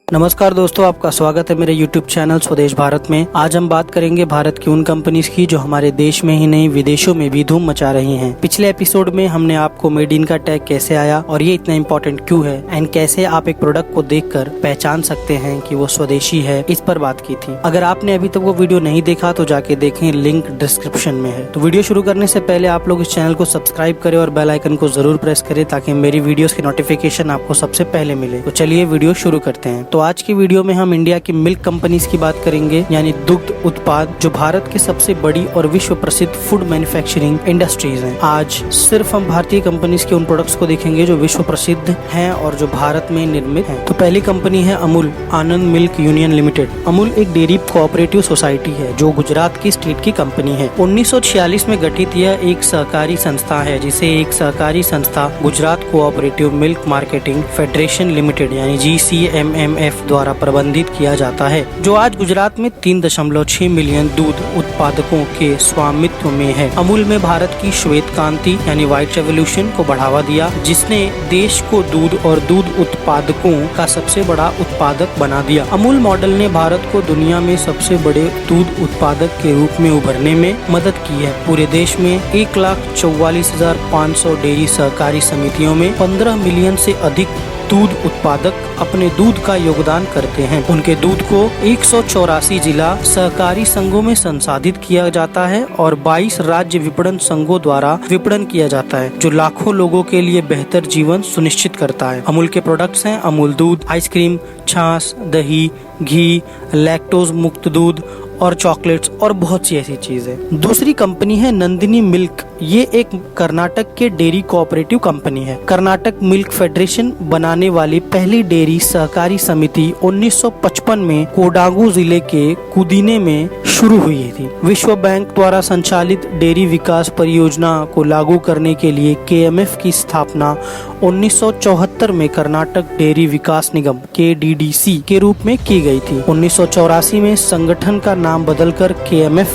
नमस्कार दोस्तों, आपका स्वागत है मेरे YouTube चैनल स्वदेश भारत में। आज हम बात करेंगे भारत की उन कंपनीज की जो हमारे देश में ही नहीं विदेशों में भी धूम मचा रही हैं। पिछले एपिसोड में हमने आपको मेड इन का टैग कैसे आया और ये इतना इम्पोर्टेंट क्यों है एंड कैसे आप एक प्रोडक्ट को देखकर पहचान सकते हैं कि वो स्वदेशी है, इस पर बात की थी। अगर आपने अभी तक वो वीडियो नहीं देखा तो जाके देखें, लिंक डिस्क्रिप्शन में है। तो वीडियो शुरू करने से पहले आप लोग इस चैनल को सब्सक्राइब करें और बेल आइकन को जरूर प्रेस करें ताकि मेरी वीडियोस की नोटिफिकेशन आपको सबसे पहले मिले। तो चलिए वीडियो शुरू करते हैं। तो आज की वीडियो में हम इंडिया की मिल्क कंपनीज की बात करेंगे, यानी दुग्ध उत्पाद, जो भारत की सबसे बड़ी और विश्व प्रसिद्ध फूड मैन्युफैक्चरिंग इंडस्ट्रीज हैं। आज सिर्फ हम भारतीय कंपनीज के उन प्रोडक्ट्स को देखेंगे जो विश्व प्रसिद्ध हैं और जो भारत में निर्मित हैं। तो पहली कंपनी है अमूल आनंद मिल्क यूनियन लिमिटेड। अमूल एक डेयरी कोऑपरेटिव सोसाइटी है जो गुजरात की स्टेट की कंपनी है। 1946 में गठित यह एक सहकारी संस्था है जिसे एक सहकारी संस्था Gujarat cooperative milk marketing federation limited यानी GCMMF द्वारा प्रबंधित किया जाता है, जो आज गुजरात में 3.6 मिलियन दूध उत्पादकों के स्वामित्व में है। अमूल में भारत की श्वेत क्रांति यानी व्हाइट रेवोल्यूशन को बढ़ावा दिया, जिसने देश को दूध और दूध उत्पादकों का सबसे बड़ा उत्पादक बना दिया। अमूल मॉडल ने भारत को दुनिया में सबसे बड़े दूध उत्पादक के रूप में उभरने में मदद की है। पूरे देश में 1,44,500 डेयरी सहकारी समितियों में 15 मिलियन से अधिक दूध उत्पादक अपने दूध का योगदान करते हैं। उनके दूध को 184 जिला सहकारी संघों में संसाधित किया जाता है और 22 राज्य विपणन संघों द्वारा विपणन किया जाता है, जो लाखों लोगों के लिए बेहतर जीवन सुनिश्चित करता है। अमूल के प्रोडक्ट्स हैं अमूल दूध, आइसक्रीम, छाछ, दही, घी, लैक्टोज मुक्त दूध और चॉकलेट्स और बहुत सी ऐसी चीजें। दूसरी कंपनी है नंदिनी मिल्क। ये एक कर्नाटक के डेयरी कोऑपरेटिव कंपनी है। कर्नाटक मिल्क फेडरेशन बनाने वाली पहली डेयरी सहकारी समिति 1955 में कोडागू जिले के कुदीने में शुरू हुई थी। विश्व बैंक द्वारा संचालित डेयरी विकास परियोजना को लागू करने के लिए KMF की स्थापना 1974 में कर्नाटक डेयरी विकास निगम KDDC के रूप में की गई थी। 1984 में संगठन का नाम बदलकर KMF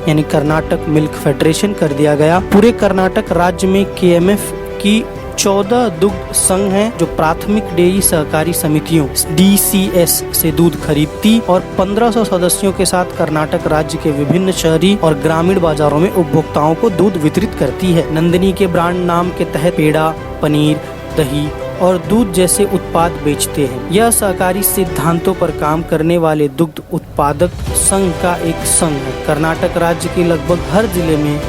यानी कर्नाटक मिल्क फेडरेशन कर दिया गया। पूरे कर्नाटक राज्य में KMF की 14 दुग्ध संघ हैं जो प्राथमिक डेयरी सहकारी समितियों DCS से दूध खरीदती और 1500 सदस्यों के साथ कर्नाटक राज्य के विभिन्न शहरी और ग्रामीण बाजारों में उपभोक्ताओं को दूध वितरित करती है। नंदिनी के ब्रांड नाम के तहत पेड़ा, पनीर, दही और दूध जैसे उत्पाद बेचते हैं। यह सहकारी सिद्धांतों पर काम करने वाले दुग्ध उत्पादक संघ का एक संघ है। कर्नाटक राज्य के लगभग हर जिले में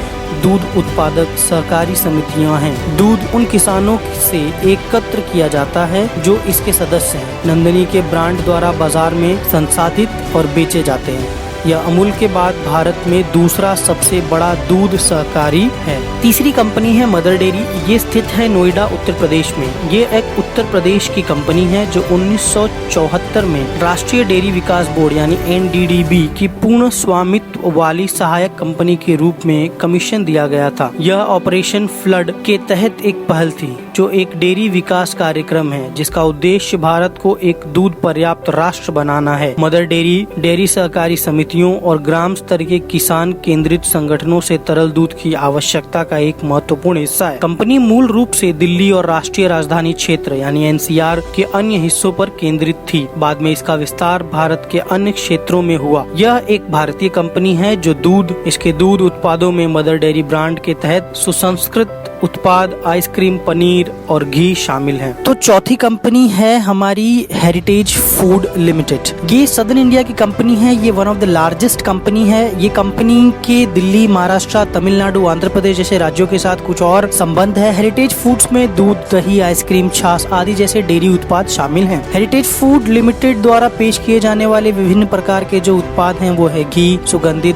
दूध उत्पादक सहकारी समितियां हैं। दूध उन किसानों से एकत्र किया जाता है जो इसके सदस्य हैं। नंदिनी के ब्रांड द्वारा बाजार में संसाधित और बेचे जाते हैं। यह अमूल के बाद भारत में दूसरा सबसे बड़ा दूध सहकारी है। तीसरी कंपनी है मदर डेयरी। ये स्थित है नोएडा, उत्तर प्रदेश में। ये एक उत्तर प्रदेश की कंपनी है जो 1974 में राष्ट्रीय डेयरी विकास बोर्ड यानी NDDB की पूर्ण स्वामित्व वाली सहायक कंपनी के रूप में कमीशन दिया गया था। यह ऑपरेशन फ्लड के तहत एक पहल थी जो एक डेयरी विकास कार्यक्रम है जिसका उद्देश्य भारत को एक दूध पर्याप्त राष्ट्र बनाना है। मदर डेयरी सहकारी समितियों और ग्राम स्तर के किसान केंद्रित संगठनों से तरल दूध की आवश्यकता का एक महत्वपूर्ण हिस्सा है। कंपनी मूल रूप से दिल्ली और राष्ट्रीय राजधानी क्षेत्र यानी NCR के अन्य हिस्सों पर केंद्रित थी। बाद में इसका विस्तार भारत के अन्य क्षेत्रों में हुआ। यह एक भारतीय कंपनी है जो इसके दूध उत्पादों में मदर डेयरी ब्रांड के तहत सुसंस्कृत उत्पाद, आइसक्रीम, पनीर और घी शामिल हैं। तो चौथी कंपनी है हमारी हेरिटेज फूड लिमिटेड। ये सदर्न इंडिया की कंपनी है। ये one of the largest company है। ये कंपनी के दिल्ली, महाराष्ट्र, तमिलनाडु, आंध्र प्रदेश जैसे राज्यों के साथ कुछ और संबंध है। हेरिटेज फूड्स में दूध, दही, आइसक्रीम, छाछ आदि जैसे डेयरी उत्पाद शामिल हैं। हेरिटेज फूड लिमिटेड द्वारा पेश किए जाने वाले विभिन्न प्रकार के जो उत्पाद हैं वो है घी, सुगंधित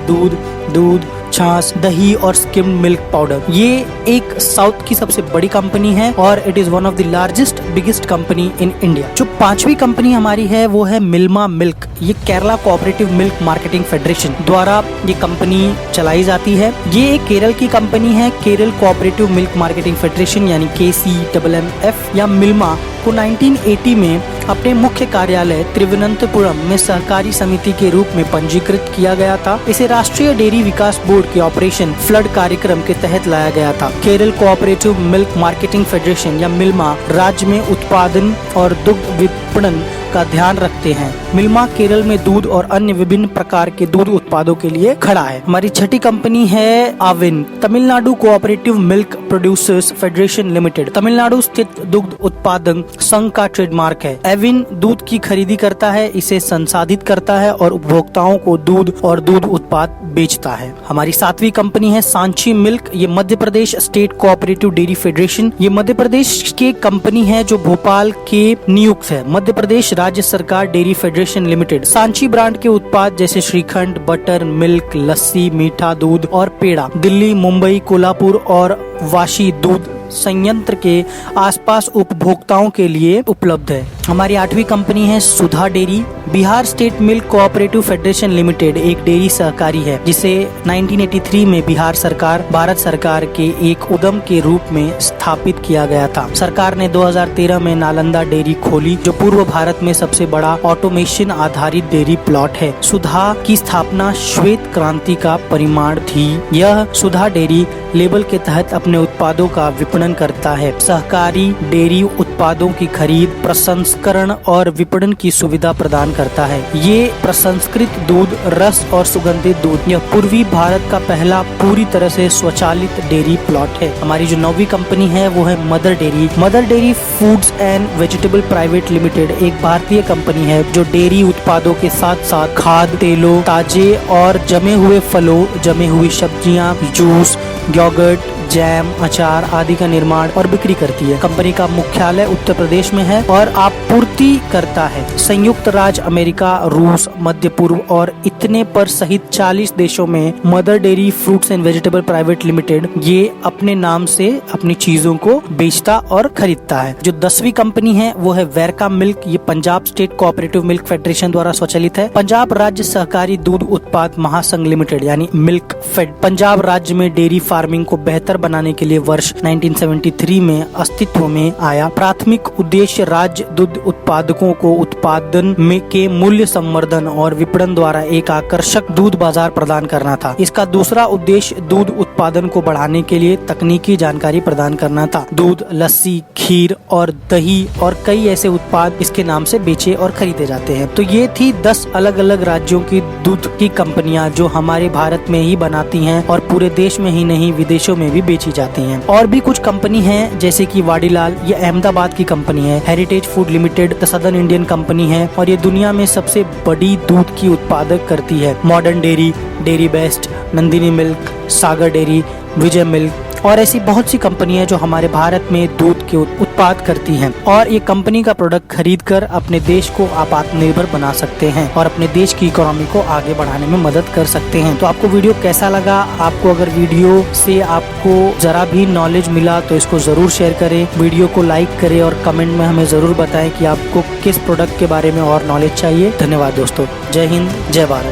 दूध, छाछ, दही और स्किम्ड मिल्क पाउडर। ये एक साउथ की सबसे बड़ी कंपनी है और it is one of the largest biggest company in India. जो पांचवी कंपनी हमारी है वो है मिल्मा मिल्क। ये Kerala cooperative milk marketing federation द्वारा ये कंपनी चलाई जाती है। ये एक केरल की कंपनी है। Kerala cooperative milk marketing federation यानी KCMMF या मिल्मा को 1980 में अपने मुख्य कार्यालय तिरुवनंतपुरम में सहकारी समिति के रूप में पंजीकृत किया गया था। इसे राष्ट्रीय डेयरी विकास बोर्ड के ऑपरेशन फ्लड कार्यक्रम के तहत लाया गया था। Kerala cooperative milk marketing federation या मिल्मा राज्य में उत्पादन और दुग्ध विपणन का ध्यान रखते हैं। मिल्मा केरल में दूध और अन्य विभिन्न प्रकार के दूध उत्पादों के लिए खड़ा है। हमारी छठी कंपनी है Aavin, Tamil Nadu cooperative milk producers federation limited, Tamil Nadu स्थित दुग्ध उत्पादन संघ का ट्रेडमार्क है। एविन दूध की खरीदी करता है, इसे संसाधित करता है और उपभोक्ताओं को दूध और दूध उत्पाद बेचता है। हमारी सातवीं कंपनी है सांची मिल्क, ये Madhya Pradesh state cooperative dairy federation, ये मध्य प्रदेश के कंपनी है जो भोपाल के नियुक्त है। मध्य प्रदेश राज्य सरकार dairy federation limited Sanchi brand के उत्पाद जैसे श्रीखंड, बटर, मिल्क, लस्सी, मीठा दूध और पेड़ा दिल्ली, मुंबई, कोल्हापुर और वाशी दूध संयंत्र के आसपास उपभोक्ताओं के लिए उपलब्ध है। हमारी आठवीं कंपनी है Sudha dairy, Bihar state milk cooperative federation limited एक डेयरी सहकारी है जिसे 1983 में बिहार सरकार भारत सरकार के एक उद्यम के रूप में स्थापित किया गया था। सरकार ने 2013 में नालंदा डेयरी खोली जो पूर्व भारत में सबसे बड़ा ऑटोमेशन आधारित डेयरी प्लॉट है। सुधा की स्थापना श्वेत क्रांति का परिमाण थी। यह सुधा डेयरी लेबल के तहत अपने उत्पादों का विपणन करता है। सहकारी डेयरी उत्पादों की खरीद, प्रसंस्करण और विपणन की सुविधा प्रदान करता है। ये प्रसंस्कृत दूध, रस और सुगंधित दूध, यह पूर्वी भारत का पहला पूरी तरह से स्वचालित डेयरी प्लॉट है। हमारी जो नौवीं कंपनी है वो है mother dairy. Mother dairy foods and vegetable private limited एक भारतीय कंपनी है जो डेयरी उत्पादों के साथ साथ खाद्य तेलों, ताजे और जमे हुए फलों, जमे हुई सब्जियां, जूस, योगर्ट, जैम, अचार आदि का निर्माण और बिक्री करती है। कंपनी का मुख्यालय उत्तर प्रदेश में है और आपूर्ति करता है संयुक्त राज्य अमेरिका, रूस, मध्य पूर्व और इतने पर सहित 40 देशों में। Mother dairy fruits and vegetable private limited ये अपने नाम से अपनी चीजों को बेचता और खरीदता है। जो 10वीं कंपनी है वो है वेरका मिल्क, ये Punjab state cooperative milk federation द्वारा स्वचालित है। पंजाब राज्य सहकारी दूध उत्पाद महासंघ लिमिटेड यानी मिल्क फेड पंजाब राज्य में डेयरी फार्मिंग को बेहतर बनाने के लिए वर्ष 1973 में अस्तित्व में आया। प्राथमिक उद्देश्य राज्य दूध उत्पादकों को उत्पादन में के मूल्य संवर्धन और विपणन द्वारा एक आकर्षक दूध बाजार प्रदान करना था। इसका दूसरा उद्देश्य दूध उत्पादन को बढ़ाने के लिए तकनीकी जानकारी प्रदान करना था। दूध, लस्सी, खीर और दही और कई ऐसे उत्पाद इसके नाम से बेचे और खरीदे जाते हैं। तो ये थी 10 अलग अलग राज्यों की दूध की कंपनियां जो हमारे भारत में ही बनाती हैं और पूरे देश में ही नहीं विदेशों में भी बेची जाती हैं। और भी कुछ कंपनी हैं जैसे कि वाडीलाल, ये अहमदाबाद की कंपनी है। Heritage food limited southern Indian company है और ये दुनिया में सबसे बड़ी दूध की उत्पादक करती है। Modern dairy, dairy best, Nandini milk, Sagar dairy, Vijay milk और ऐसी बहुत सी कंपनियां जो हमारे भारत में दूध के उत्पाद करती हैं और ये कंपनी का प्रोडक्ट खरीदकर अपने देश को आप आत्मनिर्भर बना सकते हैं और अपने देश की इकोनॉमी को आगे बढ़ाने में मदद कर सकते हैं। तो आपको वीडियो कैसा लगा? आपको अगर वीडियो से आपको जरा भी नॉलेज मिला तो इसको जरूर शेयर करें, वीडियो को लाइक करें और कमेंट में हमें जरूर बताएं कि आपको किस प्रोडक्ट के बारे में और नॉलेज चाहिए। धन्यवाद दोस्तों। जय हिंद, जय भारत।